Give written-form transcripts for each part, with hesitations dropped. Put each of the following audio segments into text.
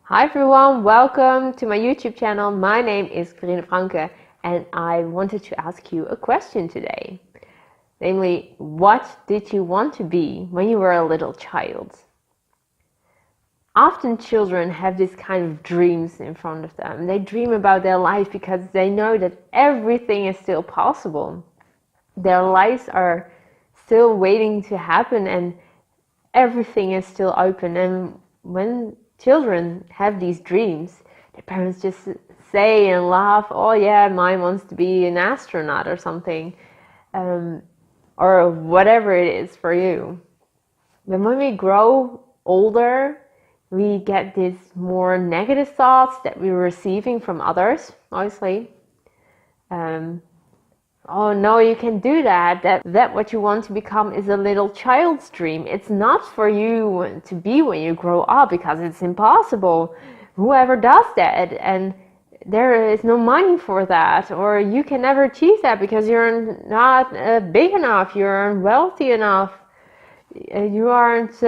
Hi everyone, welcome to my YouTube channel. My name is Corinne Franke and I wanted to ask you a question today. Namely, what did you want to be when you were a little child? Often children have this kind of dreams in front of them. They dream about their life because they know that everything is still possible. Their lives are still waiting to happen and everything is still open. And when children have these dreams, their parents just say and laugh, oh yeah, mine wants to be an astronaut or something, or whatever it is for you. But when we grow older, we get these more negative thoughts that we're receiving from others, obviously. Oh no, you can do that. That what you want to become is a little child's dream. It's not for you to be when you grow up because it's impossible. Whoever does that, and there is no money for that, or you can never achieve that because you're not big enough, you aren't wealthy enough, you aren't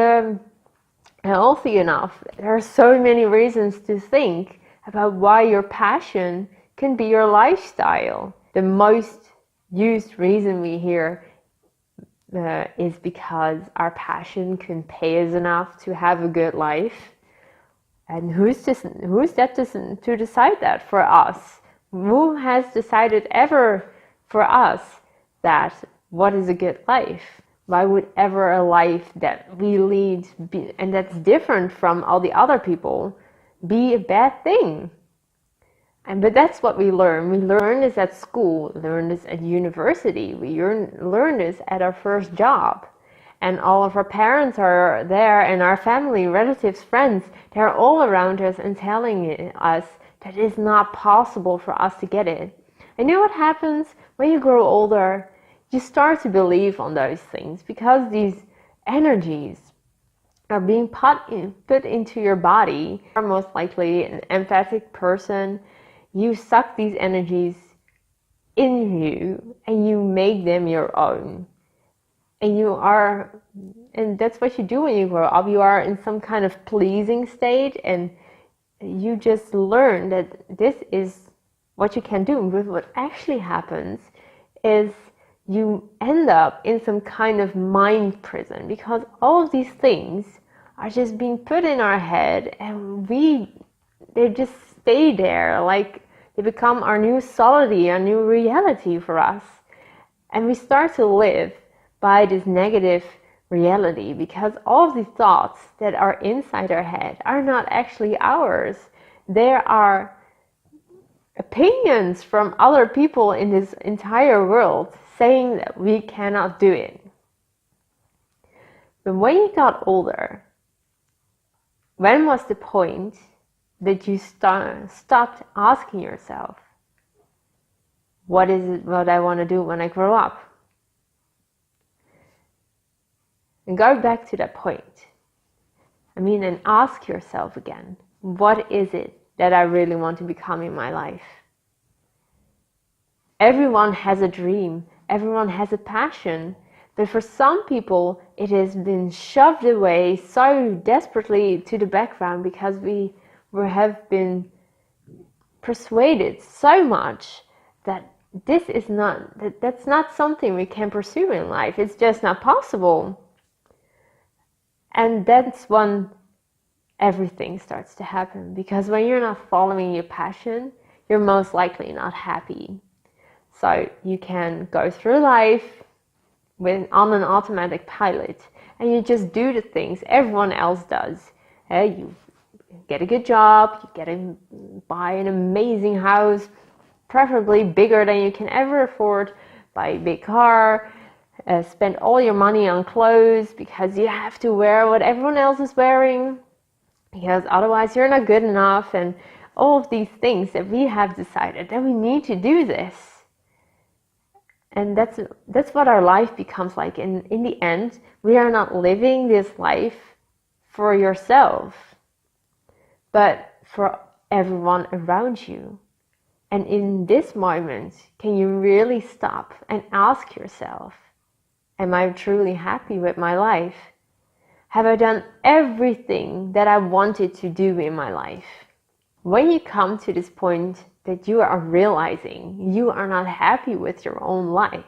healthy enough. There are so many reasons to think about why your passion can be your lifestyle. The most used reason we hear is because our passion can pay us enough to have a good life. And who's that to decide that for us? Who has decided ever for us that what is a good life? Why would ever a life that we lead and that's different from all the other people be a bad thing? But that's what we learn. We learn this at school, we learn this at university, we learn this at our first job. And all of our parents are there, and our family, relatives, friends, they're all around us and telling us that it's not possible for us to get it. And you know what happens when you grow older? You start to believe on those things because these energies are being put into your body. You are most likely an empathic person. You suck these energies in you and you make them your own. And that's what you do when you grow up. You are in some kind of pleasing state and you just learn that this is what you can do. But what actually happens is you end up in some kind of mind prison because all of these things are just being put in our head and they just stay there, like they become our new solidity, our new reality for us. And we start to live by this negative reality because all of the thoughts that are inside our head are not actually ours. There are opinions from other people in this entire world saying that we cannot do it. But when you got older, when was the point that you stopped asking yourself, what is it what I want to do when I grow up? And go back to that point. And ask yourself again, what is it that I really want to become in my life? Everyone has a dream, everyone has a passion, but for some people it has been shoved away so desperately to the background because we have been persuaded so much that that's not something we can pursue in life. It's just not possible. And that's when everything starts to happen, because when you're not following your passion, you're most likely not happy. So you can go through life on an automatic pilot and you just do the things everyone else does. You get a good job, buy an amazing house, preferably bigger than you can ever afford, buy a big car, spend all your money on clothes because you have to wear what everyone else is wearing because otherwise you're not good enough, and all of these things that we have decided that we need to do this. And that's what our life becomes like. And in the end, we are not living this life for yourself, but for everyone around you. And in this moment, can you really stop and ask yourself, am I truly happy with my life? Have I done everything that I wanted to do in my life? When you come to this point that you are realizing you are not happy with your own life,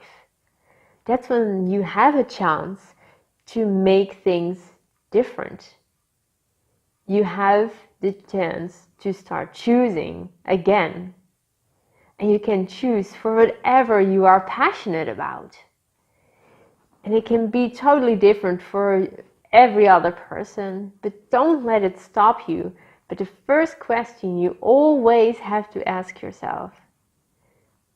that's when you have a chance to make things different. You have the chance to start choosing again. And you can choose for whatever you are passionate about. And it can be totally different for every other person, but don't let it stop you. But the first question you always have to ask yourself,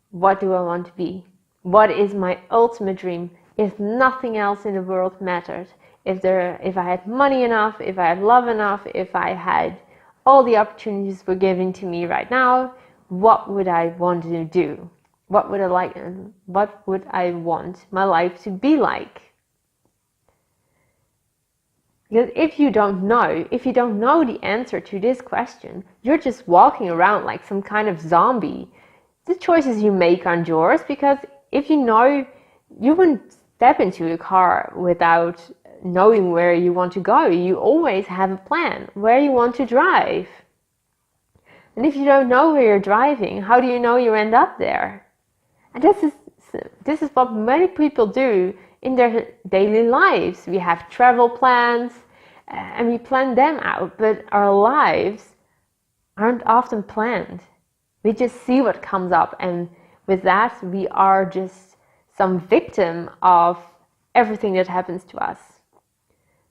what do I want to be? What is my ultimate dream? If nothing else in the world mattered, if I had money enough, if I had love enough, if I had all the opportunities were given to me right now, what would I want to do? What would I want my life to be like? Because if you don't know the answer to this question, you're just walking around like some kind of zombie. The choices you make aren't yours, because if you know, you wouldn't step into a car without knowing where you want to go. You always have a plan where you want to drive. And if you don't know where you're driving, how do you know you end up there? And this is what many people do in their daily lives. We have travel plans and we plan them out, but our lives aren't often planned. We just see what comes up, and with that we are just some victim of everything that happens to us.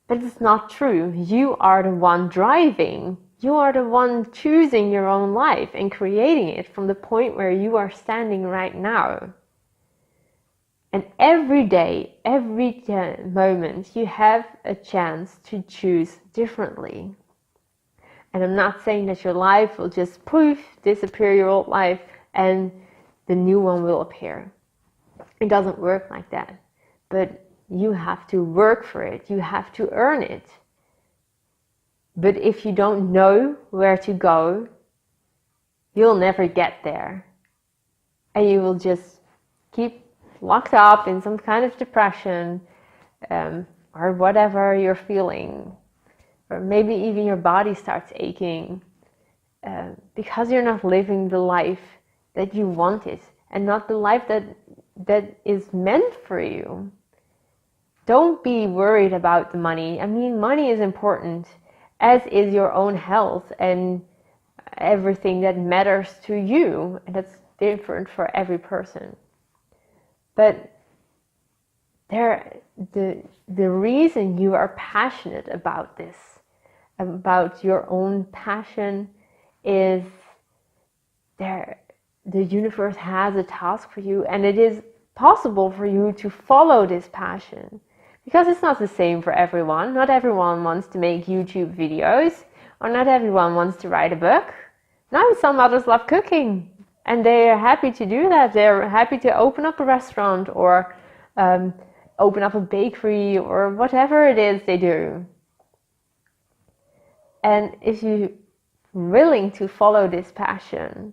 But it's not true. You are the one driving. You are the one choosing your own life and creating it from the point where you are standing right now. And every day, every moment, you have a chance to choose differently. And I'm not saying that your life will just poof, disappear, your old life, and the new one will appear. It doesn't work like that. But you have to work for it. You have to earn it. But if you don't know where to go, you'll never get there. And you will just keep locked up in some kind of depression, or whatever you're feeling. Or maybe even your body starts aching because you're not living the life that you wanted and not the life that is meant for you. Don't be worried about the money. I mean, money is important, as is your own health and everything that matters to you. And that's different for every person. But the reason you are passionate about this, about your own passion, is the universe has a task for you, and it is possible for you to follow this passion. Because it's not the same for everyone. Not everyone wants to make YouTube videos, or not everyone wants to write a book. No, some others love cooking, and they are happy to do that. They're happy to open up a restaurant, or open up a bakery, or whatever it is they do. And if you're willing to follow this passion,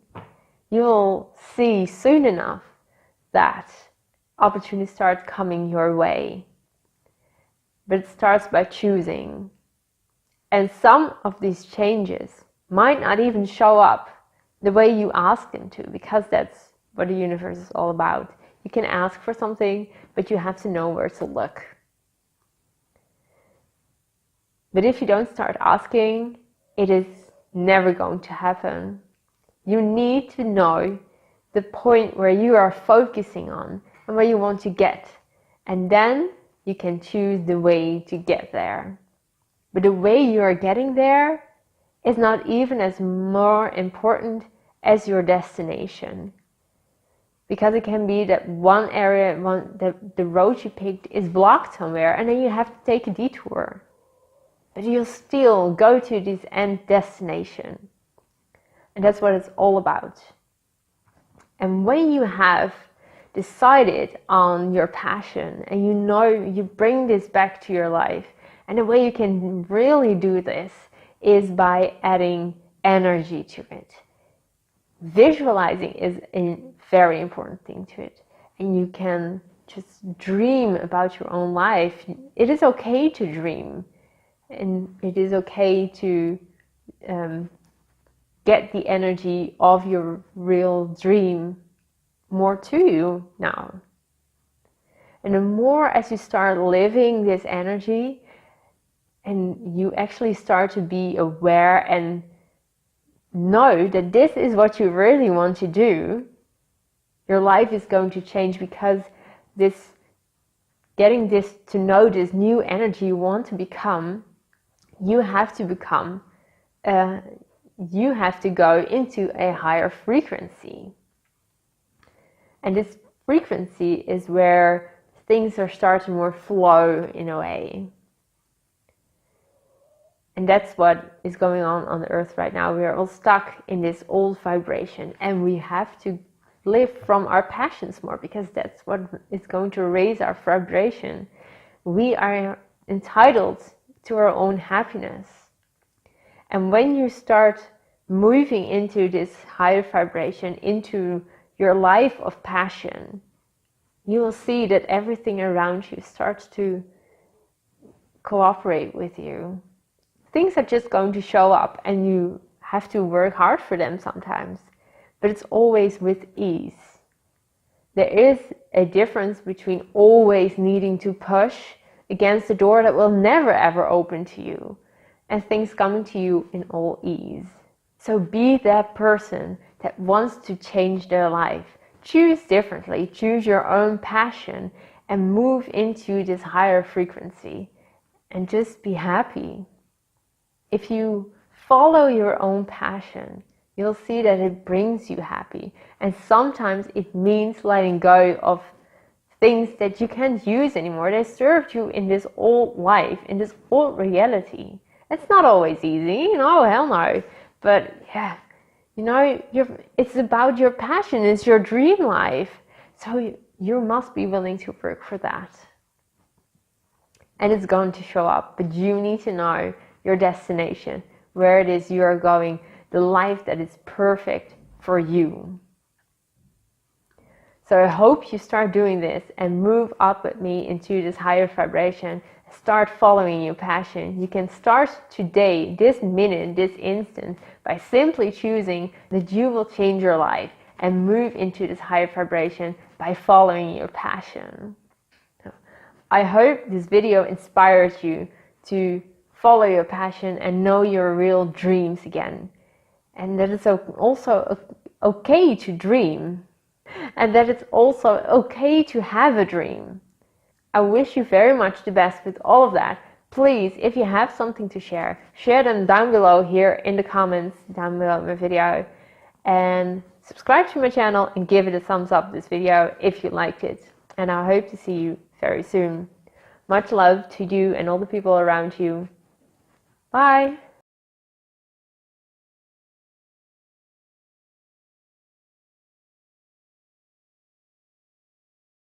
you'll see soon enough that opportunities start coming your way. But it starts by choosing. And some of these changes might not even show up the way you ask them to, because that's what the universe is all about. You can ask for something, but you have to know where to look. But if you don't start asking, it is never going to happen. You need to know the point where you are focusing on and where you want to get. And then you can choose the way to get there. But the way you are getting there is not even as more important as your destination. Because it can be that one area, the road you picked is blocked somewhere, and then you have to take a detour. But you'll still go to this end destination. And that's what it's all about. And when you have decided on your passion, and you know you bring this back to your life, and the way you can really do this is by adding energy to it. Visualizing is a very important thing to it. And you can just dream about your own life. It is okay to dream. And it is okay to get the energy of your real dream more to you now. And the more as you start living this energy and you actually start to be aware and know that this is what you really want to do, your life is going to change, because this getting this to know this new energy you want to become, you have to become, you have to go into a higher frequency. And this frequency is where things are starting more flow in a way. And that's what is going on the earth right now. We are all stuck in this old vibration, and we have to live from our passions more, because that's what is going to raise our vibration. We are entitled to our own happiness. And when you start moving into this higher vibration, into your life of passion, you will see that everything around you starts to cooperate with you. Things are just going to show up, and you have to work hard for them sometimes, but it's always with ease. There is a difference between always needing to push against a door that will never ever open to you, and things coming to you in all ease. So be that person that wants to change their life. Choose differently, choose your own passion, and move into this higher frequency, and just be happy. If you follow your own passion, you'll see that it brings you happy. And sometimes it means letting go of things that you can't use anymore. They served you in this old life, in this old reality. It's not always easy, no, hell no. But yeah, you know, it's about your passion, it's your dream life. So you must be willing to work for that. And it's going to show up, but you need to know your destination, where it is you are going, the life that is perfect for you. So I hope you start doing this and move up with me into this higher vibration. Start following your passion. You can start today, this minute, this instant, by simply choosing that you will change your life and move into this higher vibration by following your passion. I hope this video inspires you to follow your passion and know your real dreams again. And that it's also okay to dream. And that it's also okay to have a dream. I wish you very much the best with all of that. Please, if you have something to share them down below here in the comments down below my video. And subscribe to my channel and give it a thumbs up this video if you liked it. And I hope to see you very soon. Much love to you and all the people around you. Bye.